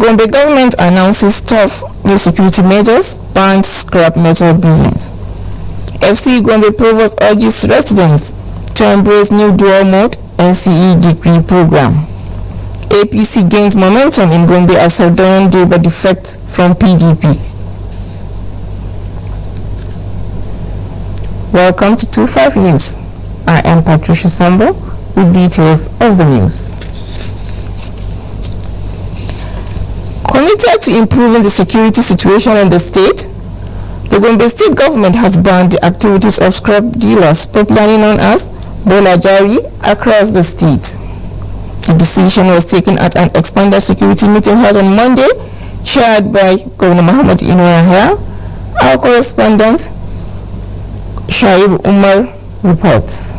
Gombe government announces tough new security measures, bans scrap metal business. FC Gombe Provost urges residents to embrace new dual mode NCE degree program. APC gains momentum in Gombe as Sardoyan Deba defects from PDP. Welcome to 25 News. I am Patricia Sambo with details of the news. Committed to improving the security situation in the state, the Gombe state government has banned the activities of scrap dealers, popularly known as Bolajari, across the state. The decision was taken at an expanded security meeting held on Monday, chaired by Governor Muhammad Inoyahya. Our correspondent, Shaib Umar, reports.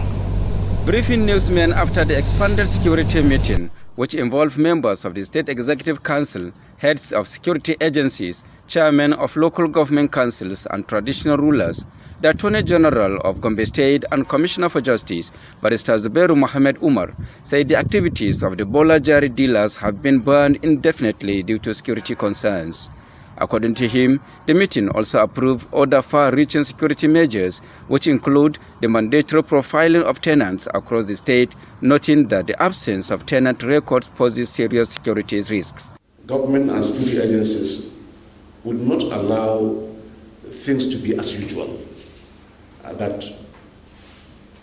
Briefing newsmen after the expanded security meeting, which involved members of the State Executive Council, heads of security agencies, chairmen of local government councils and traditional rulers, the Attorney General of Gombe State and Commissioner for Justice, Barrister Zubairu Mohammed Umar, said the activities of the Bolajari dealers have been banned indefinitely due to security concerns. According to him, the meeting also approved other far-reaching security measures, which include the mandatory profiling of tenants across the state, noting that the absence of tenant records poses serious security risks. Government and security agencies would not allow things to be as usual. That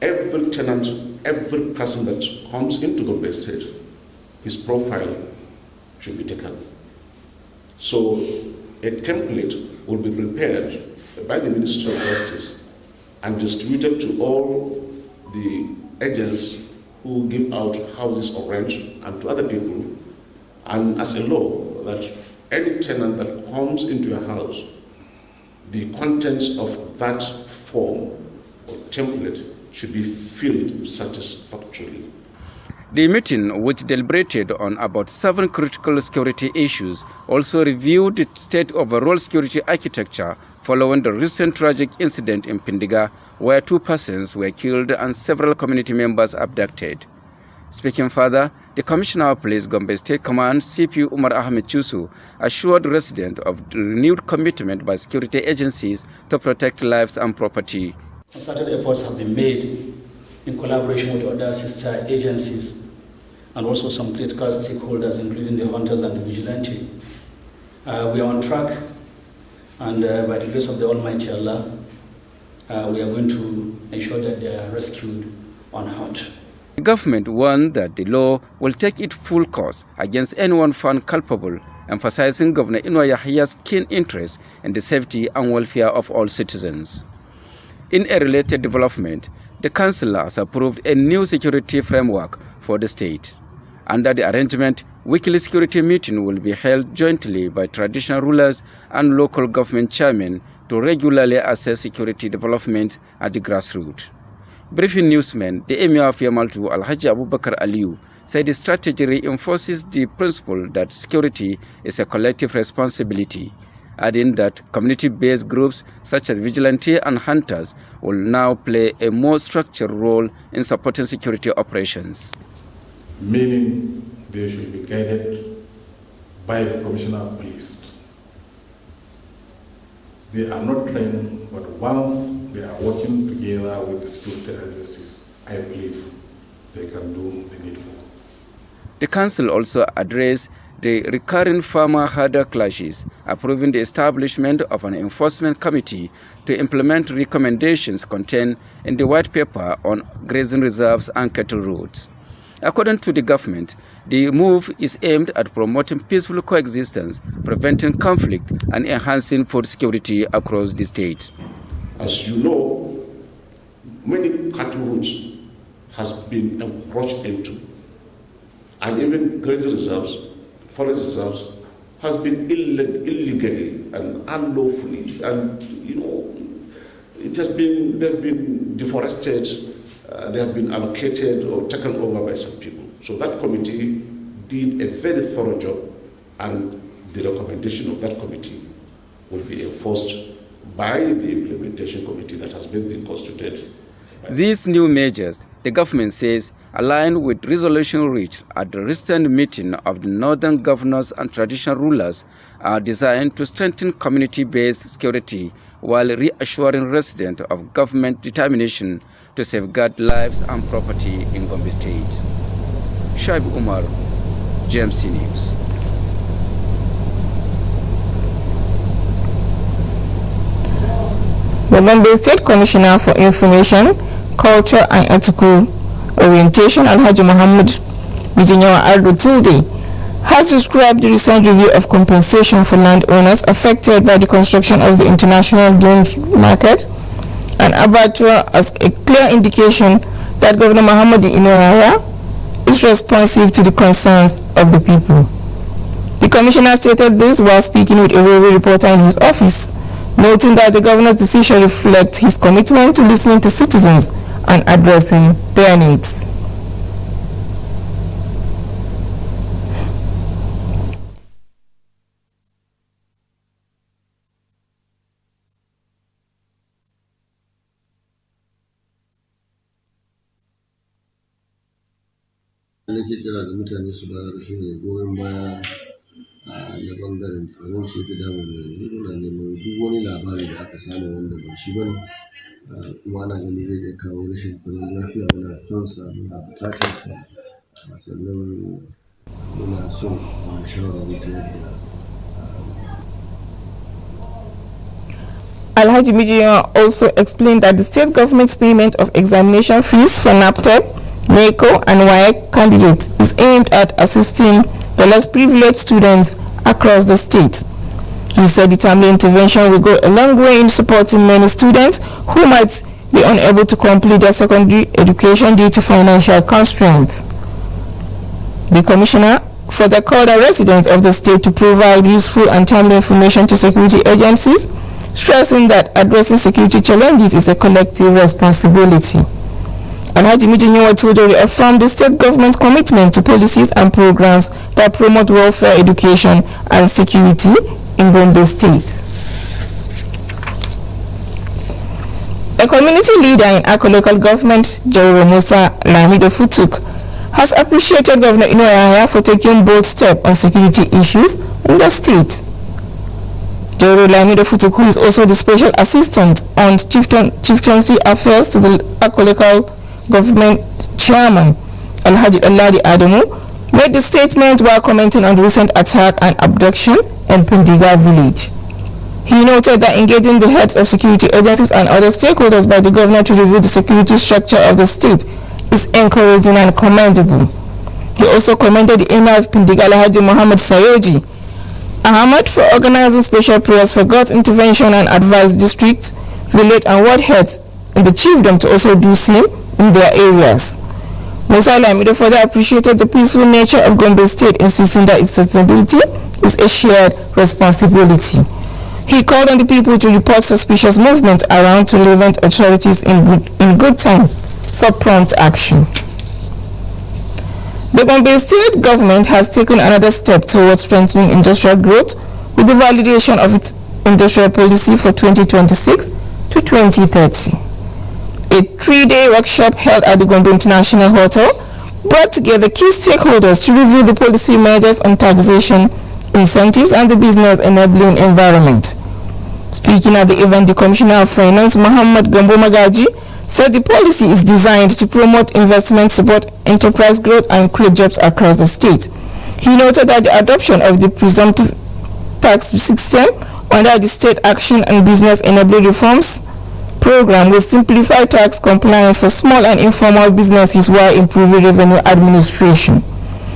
every tenant, every person that comes into Gombe State, his profile should be taken. So a template will be prepared by the Ministry of Justice and distributed to all the agents who give out houses or rent and to other people, and as a law that any tenant that comes into a house, the contents of that form or template should be filled satisfactorily. The meeting, which deliberated on about 7 critical security issues, also reviewed the state overall security architecture following the recent tragic incident in Pindiga, where 2 persons were killed and several community members abducted. Speaking further, the Commissioner of Police Gombe State Command, CP Umar Ahmed Chusu, assured residents of the renewed commitment by security agencies to protect lives and property. Concerted efforts have been made in collaboration with other sister agencies and also some critical stakeholders, including the hunters and the vigilante. We are on track, and by the grace of the Almighty Allah, we are going to ensure that they are rescued unhurt. The government warned that the law will take its full course against anyone found culpable, emphasizing Governor Inoyahya's keen interest in the safety and welfare of all citizens. In a related development, the Council has approved a new security framework for the state. Under the arrangement, weekly security meeting will be held jointly by traditional rulers and local government chairmen to regularly assess security development at the grassroots. Briefing newsman, the Emir of Yamaltu, Alhaji Abubakar Aliyu, said the strategy reinforces the principle that security is a collective responsibility, adding that community-based groups such as vigilante and hunters will now play a more structured role in supporting security operations. Meaning they should be guided by the Commissioner of Police. They are not trained, but once they are working together with the security agencies, I believe they can do the needful. The Council also addressed the recurring farmer-herder clashes, approving the establishment of an enforcement committee to implement recommendations contained in the white paper on grazing reserves and cattle roads. According to the government, the move is aimed at promoting peaceful coexistence, preventing conflict, and enhancing food security across the state. As you know, many cattle routes has been encroached into, and even grazing reserves, forest reserves, has been illegally and unlawfully, and they've been deforested. They have been allocated or taken over by some people. So that committee did a very thorough job, and the recommendation of that committee will be enforced by the implementation committee that has been constituted These new measures, the government says, align with resolution reached at the recent meeting of the Northern Governors and Traditional Rulers, are designed to strengthen community-based security while reassuring residents of government determination to safeguard lives and property in Gombe State. Shaib Umar, GMC News. The Gombe State Commissioner for Information, Culture and Ethical Orientation, Alhaji Muhammad Mijinyawa Ardo Tulde, has described the recent review of compensation for landowners affected by the construction of the international games market and abattoir as a clear indication that Governor Muhammad Inoyaya is responsive to the concerns of the people. The commissioner stated this while speaking with a railway reporter in his office, noting that the governor's decision reflects his commitment to listening to citizens and addressing their needs. nake kira da mutane su bayar shi ne goyon baya na bangaren tsaron shi da damu da nuna neman duk wani labari da aka samu wanda ba shi bane kuma ana gani zai iya kawo rashin tsaron lafiya muna son sa muna bukatar sa sannan muna son shawarwari ta yadda Alhaji Mijinyawa also explained that the state government's payment of examination fees for NAPTEP, NECO and WAEC candidates is aimed at assisting the less privileged students across the state. He said the timely intervention will go a long way in supporting many students who might be unable to complete their secondary education due to financial constraints. The commissioner further called on residents of the state to provide useful and timely information to security agencies, stressing that addressing security challenges is a collective responsibility. Alhaji Mijinyawa Tulde reaffirmed the state government's commitment to policies and programs that promote welfare, education and security in Gombe State. A community leader in Akko local government, Jairo Musa Lamido Futuk, has appreciated Governor Inoyaya for taking bold steps on security issues in the state. Jairo Lamido Futuk, who is also the special assistant on chieftaincy affairs to the Akko local government chairman, Alhaji Alladi Adamu, made the statement while commenting on the recent attack and abduction in Pindiga village. He noted that engaging the heads of security agencies and other stakeholders by the governor to review the security structure of the state is encouraging and commendable. He also commended the Emir of Pindiga, Alhaji Muhammad Sayoji Ahmad, for organizing special prayers for God's intervention and advised districts, village and ward heads in the chiefdom to also do same in their areas. Musa Lamido further appreciated the peaceful nature of Gombe State, insisting that its sustainability is a shared responsibility. He called on the people to report suspicious movements around to relevant authorities in good time for prompt action. The Gombe State government has taken another step towards strengthening industrial growth with the validation of its industrial policy for 2026 to 2030. A 3-day workshop held at the Gombe International Hotel brought together key stakeholders to review the policy measures on taxation, incentives, and the business enabling environment. Speaking at the event, the Commissioner of Finance, Muhammad Gambo Magaji, said the policy is designed to promote investment, support enterprise growth, and create jobs across the state. He noted that the adoption of the presumptive tax system under the State Action and Business Enabling Reforms program will simplify tax compliance for small and informal businesses while improving revenue administration.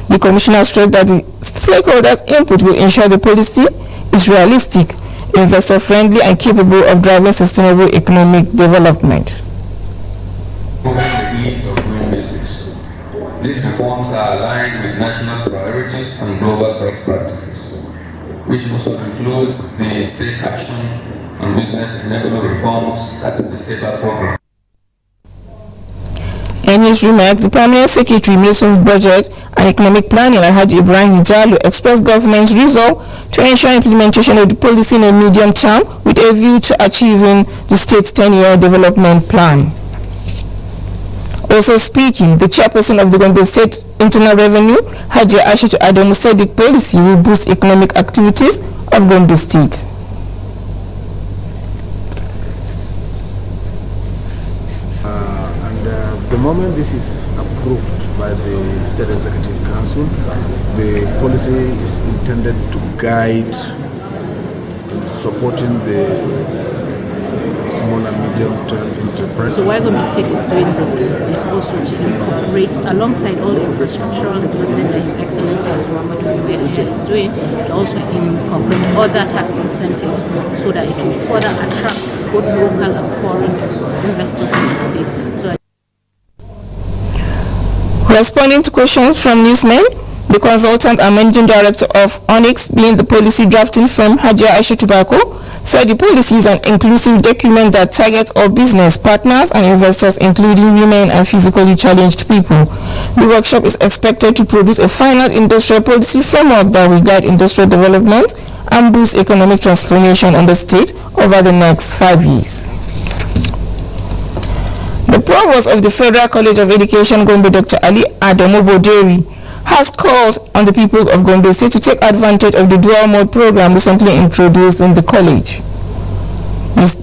The Commissioner stressed that the stakeholders' input will ensure the policy is realistic, investor-friendly, and capable of driving sustainable economic development. The needs of doing business. These reforms are aligned with national priorities and global best practices, which also includes the State Action and Business Enabling Reforms, that is the SEPA program. In his remarks, the Permanent Secretary, Minister of Budget and Economic Planning, Alhaji Ibrahim Jalo, expressed government's resolve to ensure implementation of the policy in a medium term with a view to achieving the state's 10-year development plan. Also speaking, the chairperson of the Gombe State Internal Revenue, Haji Aishatu Adamu, said the policy will boost economic activities of Gombe State. The moment this is approved by the State Executive Council, the policy is intended to guide in supporting the small and medium-term enterprise. So why Gombe State is doing this is also to incorporate, alongside all the infrastructural development that His Excellency is doing, to also incorporate other tax incentives so that it will further attract both local and foreign investors to the state. Responding to questions from newsmen, the consultant and managing director of Onyx, being the policy drafting firm Hajia Aisha Tobacco, said the policy is an inclusive document that targets all business partners and investors, including women and physically challenged people. The workshop is expected to produce a final industrial policy framework that will guide industrial development and boost economic transformation in the state over the next 5 years. The provost of the Federal College of Education, Gombe, Dr. Ali Adamu Boderi, has called on the people of Gombe State to take advantage of the dual mode program recently introduced in the college.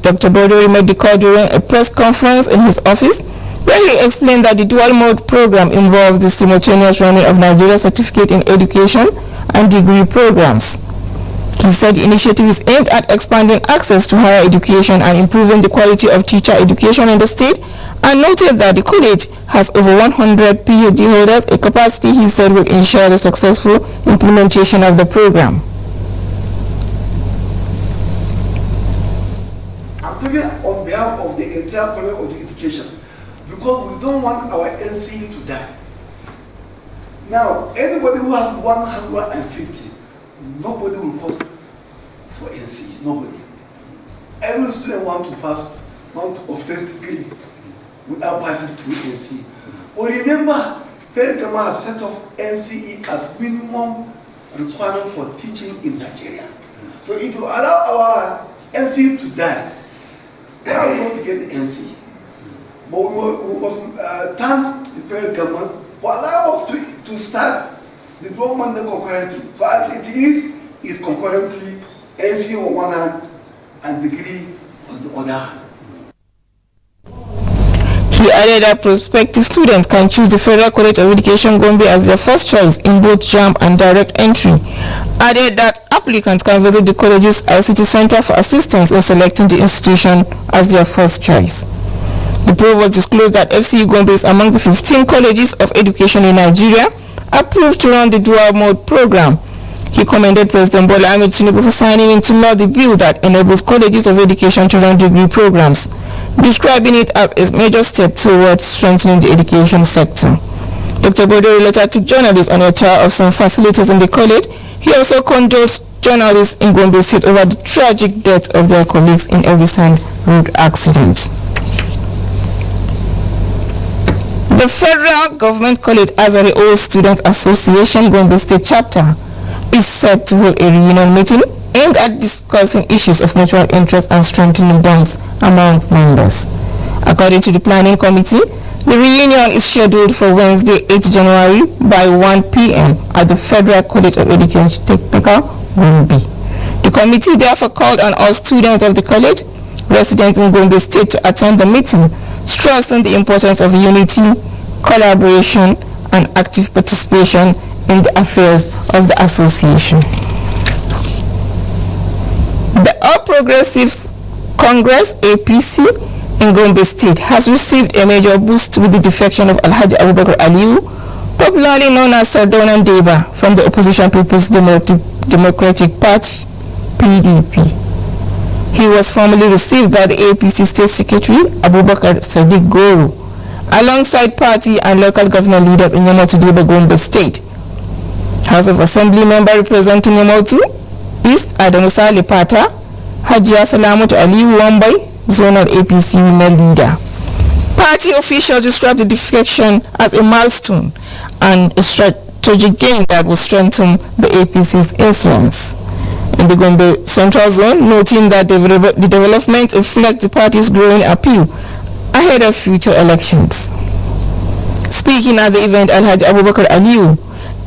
Dr. Boderi made the call during a press conference in his office, where he explained that the dual mode program involves the simultaneous running of Nigeria Certificate in Education and degree programs. He said the initiative is aimed at expanding access to higher education and improving the quality of teacher education in the state, and noted that the college has over 100 PhD holders, a capacity he said will ensure the successful implementation of the program. I'm talking on behalf of the entire College of Education, because we don't want our NCE to die. Now, anybody who has 150, nobody will come for NCE, nobody. Every student wants to obtain degree without passing through NCE. But remember, federal government has set off NCE as minimum requirement for teaching in Nigeria. So if you allow our NCE to die, we are going to get the NCE. But we must thank the federal government for allowing us to start the development concurrently. So as it is concurrently NCE on one hand and degree on the other hand. He added that prospective students can choose the Federal College of Education Gombe as their first choice in both JAMB and direct entry. Added that applicants can visit the college's ICT Center for assistance in selecting the institution as their first choice. The provost disclosed that FCE Gombe is among the 15 colleges of education in Nigeria approved to run the dual mode program. He commended President Bola Ahmed Tinubu for signing into law the bill that enables colleges of education to run degree programs, describing it as a major step towards strengthening the education sector. Dr. Bodori later took journalists on a tour of some facilities in the college. He also condoled journalists in Gombe State over the tragic death of their colleagues in a recent road accident. The Federal Government College Azari Old Students Association Gombe State Chapter is set to hold a reunion meeting aimed at discussing issues of mutual interest and strengthening bonds amongst members. According to the planning committee, the reunion is scheduled for Wednesday, 8 January by 1 p.m. at the Federal College of Education Technical Gombe. The committee therefore called on all students of the college, residents in Gombe State, to attend the meeting, stressing the importance of unity, collaboration, and active participation in the affairs of the association. The All Progressives Congress (APC) in Gombe State has received a major boost with the defection of Alhaji Abubakar Aliyu, popularly known as Sardonan Deba, from the opposition People's Democratic Party (PDP). He was formally received by the APC State Secretary Abubakar Sadiq Goro, alongside party and local government leaders in Yamotu Deba, Gombe State. House of Assembly member representing Yamotu East Adamu Sale Pata, Hajia Salamatu Aliyu Wambai, zonal APC women leader. Party officials described the defection as a milestone and a strategic gain that will strengthen the APC's influence in the Gombe Central Zone, noting that the development reflects the party's growing appeal ahead of future elections. Speaking at the event, Alhaji Abubakar Aliyu,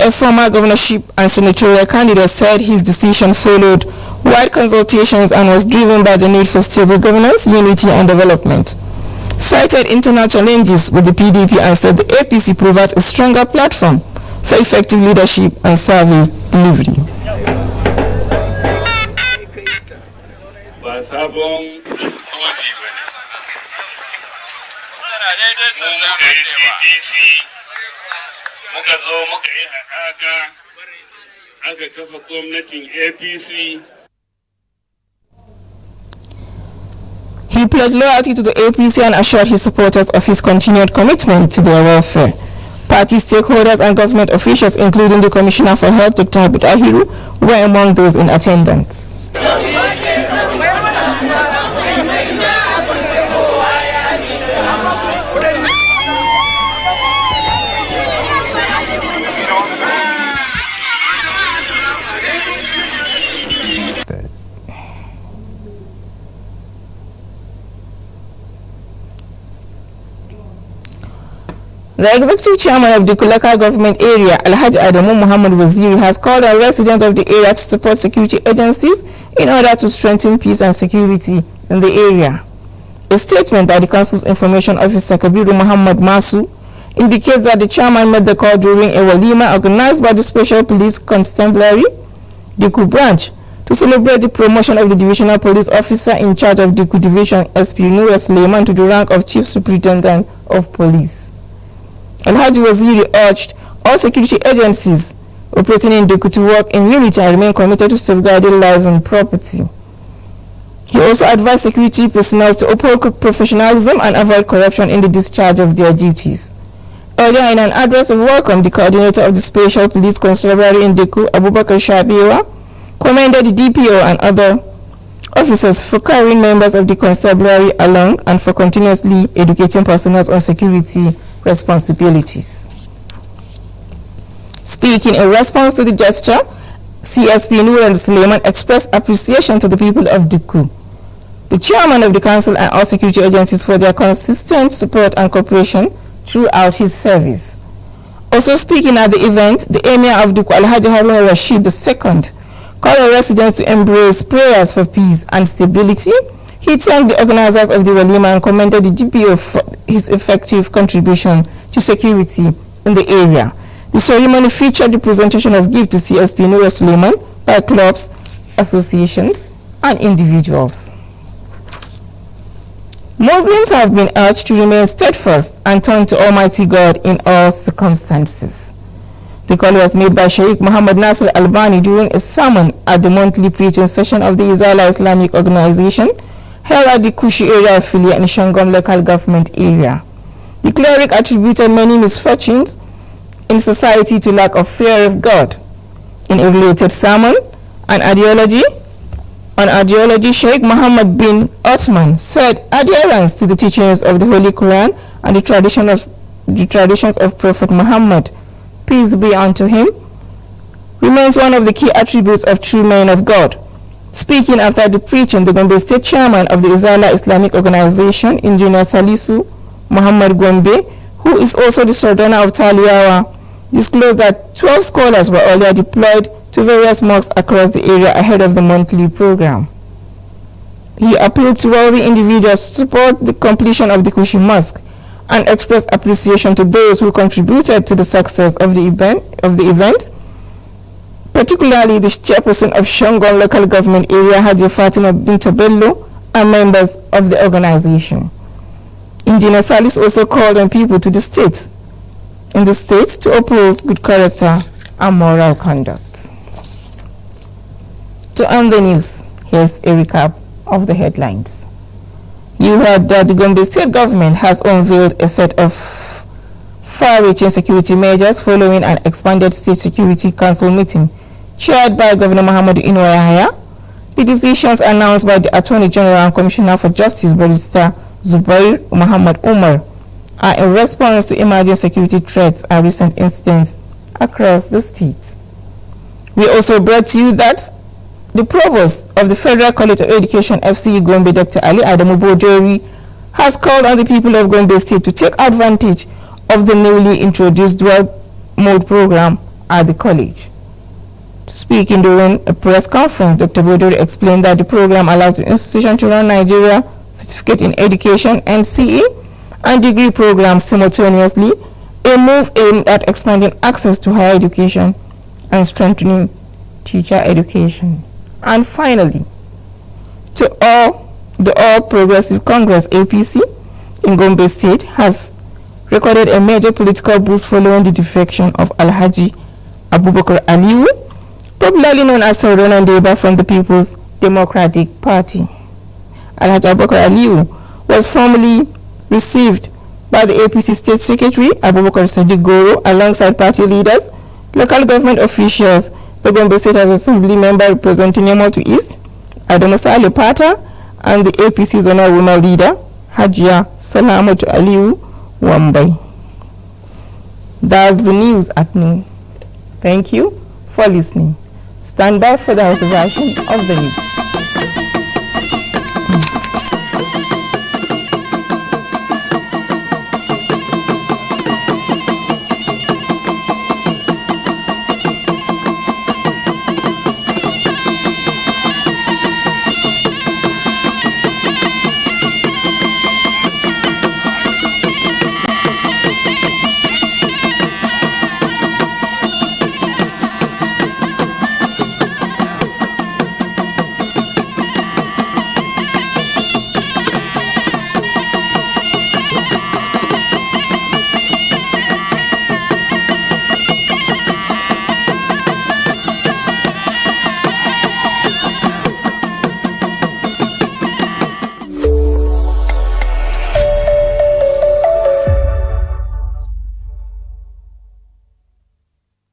a former governorship and senatorial candidate, said his decision followed wide consultations and was driven by the need for stable governance, unity and development. Cited internal challenges with the PDP and said the APC provides a stronger platform for effective leadership and service delivery. He pledged loyalty to the APC and assured his supporters of his continued commitment to their welfare. Party stakeholders and government officials, including the Commissioner for Health, Dr. Abid Ahiru, were among those in attendance. The executive chairman of the Kulaka government area, Alhaji Adamu Muhammad Waziri, has called on residents of the area to support security agencies in order to strengthen peace and security in the area. A statement by the council's information officer, Kabiru Muhammad Masu, indicates that the chairman made the call during a walima organized by the Special Police Constabulary, Diku branch, to celebrate the promotion of the divisional police officer in charge of Diku division, SP Nura Suleiman, to the rank of chief superintendent of police. Alhaji Waziri urged all security agencies operating in Diku to work in unity and remain committed to safeguarding lives and property. He also advised security personnel to uphold professionalism and avoid corruption in the discharge of their duties. Earlier, in an address of welcome, the coordinator of the Special Police Constabulary in Diku, Abubakar Shabiwa, commended the DPO and other officers for carrying members of the constabulary along and for continuously educating personnel on security responsibilities. Speaking in response to the gesture, CSP Nura Suleiman expressed appreciation to the people of Diku, the chairman of the council and all security agencies for their consistent support and cooperation throughout his service. Also speaking at the event, the Emir of Diku, Alhaji Harun Rashid II, called on residents to embrace prayers for peace and stability. He thanked the organizers of the Walima and commended the DPO for his effective contribution to security in the area. The ceremony featured the presentation of gifts to CSP Nura Suleiman by clubs, associations, and individuals. Muslims have been urged to remain steadfast and turn to Almighty God in all circumstances. The call was made by Sheikh Muhammad Nasir Albani during a sermon at the monthly preaching session of the Izala Islamic Organization held at the Kushi area affiliate in Shangom local government area. The cleric attributed many misfortunes in society to lack of fear of God. In a related sermon on ideology, Sheikh Muhammad bin Uthman said adherence to the teachings of the Holy Quran and the traditions of Prophet Muhammad, peace be unto him, remains one of the key attributes of true men of God. Speaking after the preaching, the Gombe State Chairman of the Izala Islamic Organization, Engineer Salisu Muhammad Gombe, who is also the Sultana of Taliawa, disclosed that 12 scholars were earlier deployed to various mosques across the area ahead of the monthly program. He appealed to all the individuals to support the completion of the Kushi Mosque and expressed appreciation to those who contributed to the success of the event, particularly the chairperson of Shangon local government area, Haji Fatima Binta Bello, and members of the organization. Engineer Salis also called on people in the state to uphold good character and moral conduct. To end the news, here's a recap of the headlines. You heard that the Gombe State government has unveiled a set of far-reaching security measures following an expanded State Security Council meeting chaired by Governor Muhammadu Inuwa Yahaya. The decisions announced by the Attorney General and Commissioner for Justice, Barrister Zubair Muhammad Umar, are in response to emerging security threats and recent incidents across the state. We also brought to you that the Provost of the Federal College of Education, FCE Gombe, Dr. Ali Adamu Bodori, has called on the people of Gombe State to take advantage of the newly introduced dual mode program at the college. Speaking during a press conference, Dr. Bodori explained that the program allows the institution to run Nigeria Certificate in Education (NCE) and degree programs simultaneously, a move aimed at expanding access to higher education and strengthening teacher education. And finally, the All Progressive Congress (APC) in Gombe State has recorded a major political boost following the defection of Alhaji Abubakar Aliyu, popularly known as Sardauna Deba, from the People's Democratic Party. Alhaji Abubakar Aliyu was formally received by the APC State Secretary Abubakar Sadiq Goro alongside party leaders, local government officials, the Gombe State Assembly member representing Yamoto East, Adamusa Alepata, and the APC zonal women leader, Hajia Salamatu Aliyu Wambai. That's the news at noon. Thank you for listening. Stand by for the House version of the news.